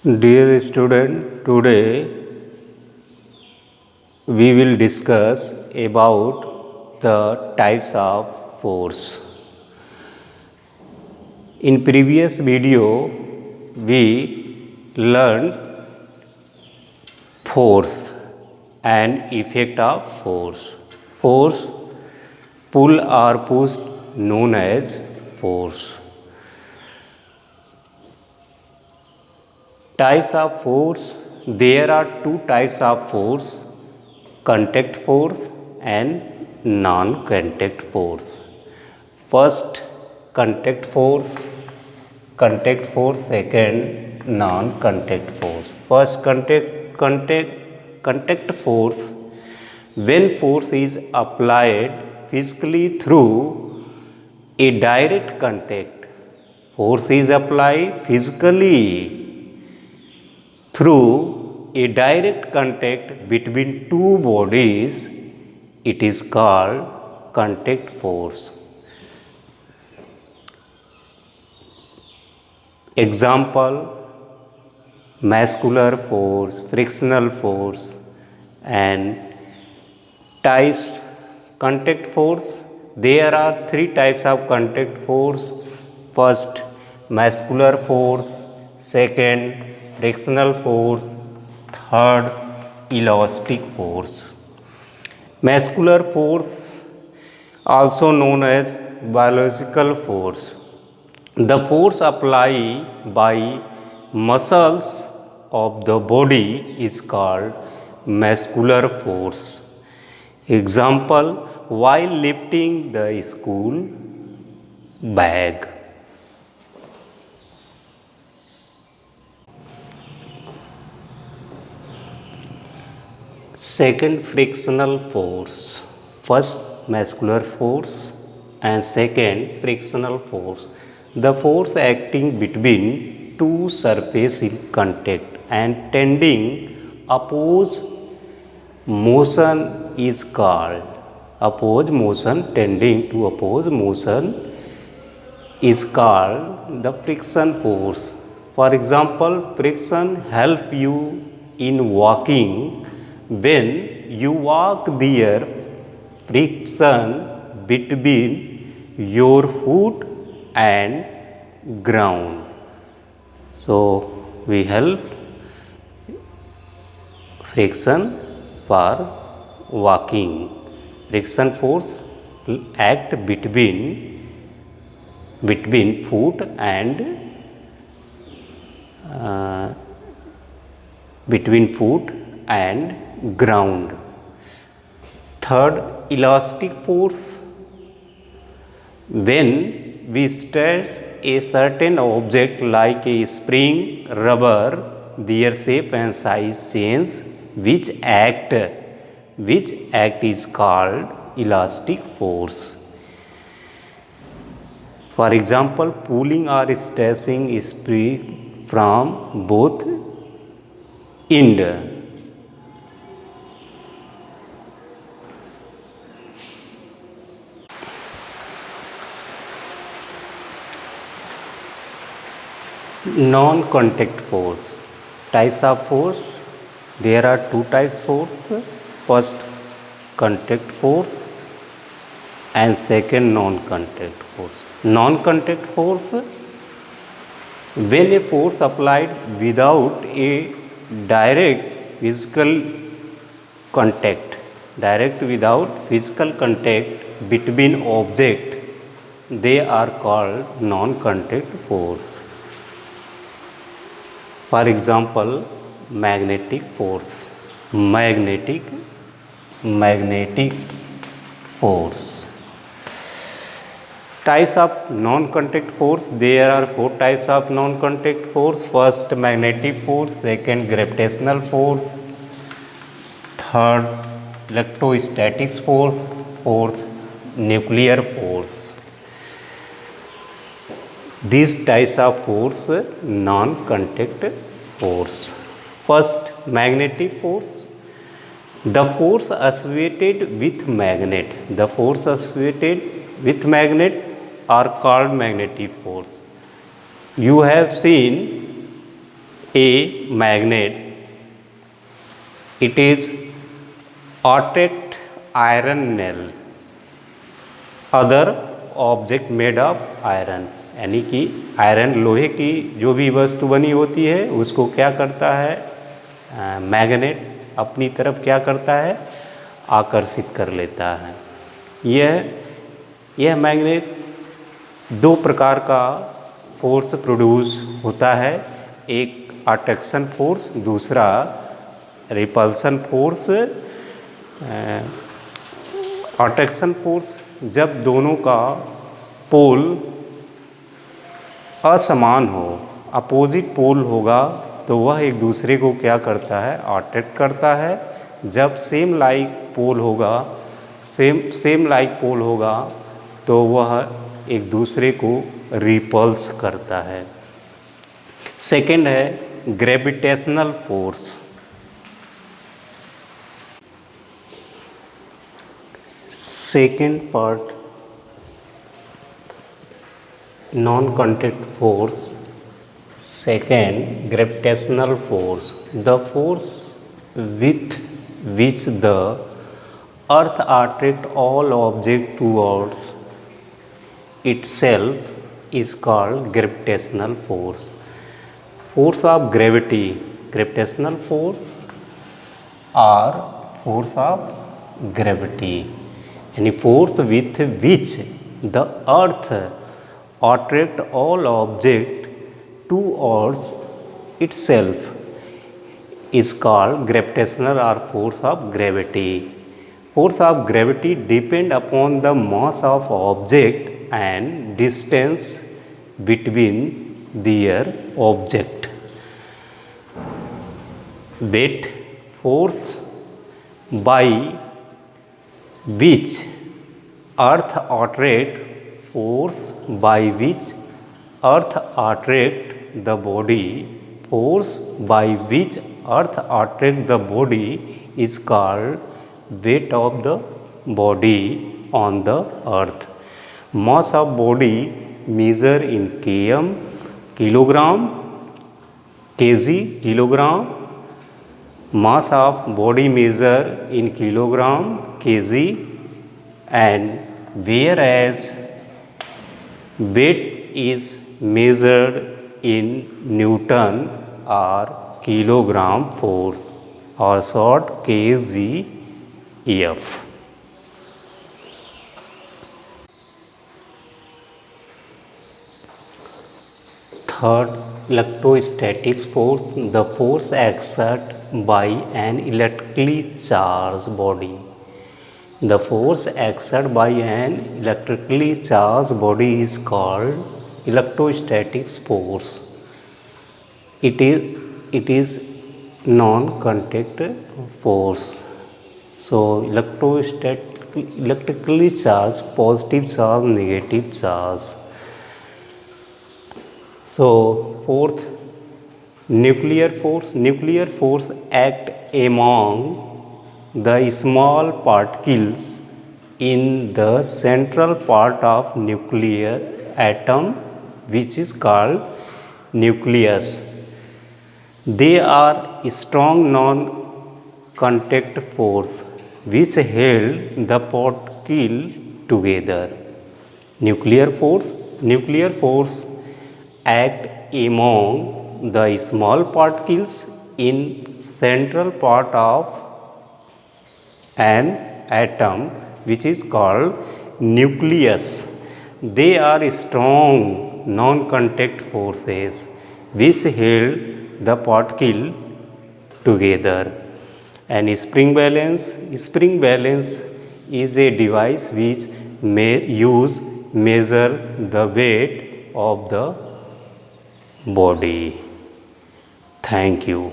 Dear student, today we will discuss about the types of force. In previous video, we learned force and effect of force. Force, pull or push known as force. Types of force, there are two types of force, contact force and non-contact force. First contact force, second non-contact force. First contact force, when force is applied physically through a direct contact. Force is applied physically through a direct contact between two bodies, it is called contact force. Example, muscular force, frictional force, and types. Contact force, there are three types of contact force. First, muscular force, second, frictional force, third, elastic force. Muscular force, also known as biological force, the force applied by muscles of the body is called muscular force. Example, while lifting the school bag. Second, frictional force. First, muscular force and second, frictional force. The force acting between two surfaces in contact and tending oppose motion is called tending to oppose motion is called the friction force. For example, friction help you in walking. When you walk, there friction between your foot and ground. So we help friction for walking. Friction force act between foot and ground. Third, elastic force. When we stretch a certain object like a spring, rubber, their shape and size change, which act is called elastic force. For example, pulling or stretching spring from both ends. Non-contact force. Types of force. There are two types of force. First, contact force and second, non-contact force. Non-contact force, when a force applied without a direct physical contact between object, they are called non-contact force. For example, magnetic force. Magnetic force. Types of non-contact force. There are four types of non-contact force. First, magnetic force. Second, gravitational force. Third, electrostatic force. Fourth, nuclear force. These types of force, non-contact force. First, magnetic force. The force associated with magnet. Are called magnetic force. You have seen A magnet, it is attract iron nail, other object made of iron, यानी कि iron लोहे की जो भी वस्तु बनी होती है उसको क्या करता है मैग्नेट अपनी तरफ क्या करता है आकर्षित कर लेता है। यह मैग्नेट दो प्रकार का फोर्स प्रोड्यूस होता है, एक अट्रैक्शन फोर्स, दूसरा रिपल्सन फोर्स। अट्रैक्शन फोर्स जब दोनों का पोल असमान हो, अपोजिट पोल होगा तो वह एक दूसरे को क्या करता है अट्रैक्ट करता है। जब सेम लाइक पोल होगा तो वह एक दूसरे को रिपल्स करता है। सेकंड है gravitational force. Second part non contact force, second gravitational force, the force with which the earth attract all object towards itself is called gravitational force. Force of gravity, gravitational force or force of gravity, यानी force with which the earth attract all object towards itself is called gravitational or force of gravity. Force of gravity depend upon the mass of object and distance between their object. But force by which earth attract, force by which earth attract the body, force by which earth attract the body is called weight of the body on the earth. Mass of body measure in km, kilogram, kg, kilogram. Mass of body measure in kilogram, kg, and whereas weight is measured in Newton or kilogram force or short kgf. Third, electrostatics force, the force exerted by an electrically charged body. The force exerted by an electrically charged body is called electrostatics force. It is non-contact force. So electrically charged, positive charge, negative charge. So fourth, nuclear force. Nuclear force act among the small particles in the central part of nuclear atom, which is called nucleus. They are strong non-contact force which held the particle together. Nuclear force act among the small particles in central part of an atom, which is called nucleus. They are strong non-contact forces which held the particle together. And spring balance is a device which may measure the weight of the body. Thank you.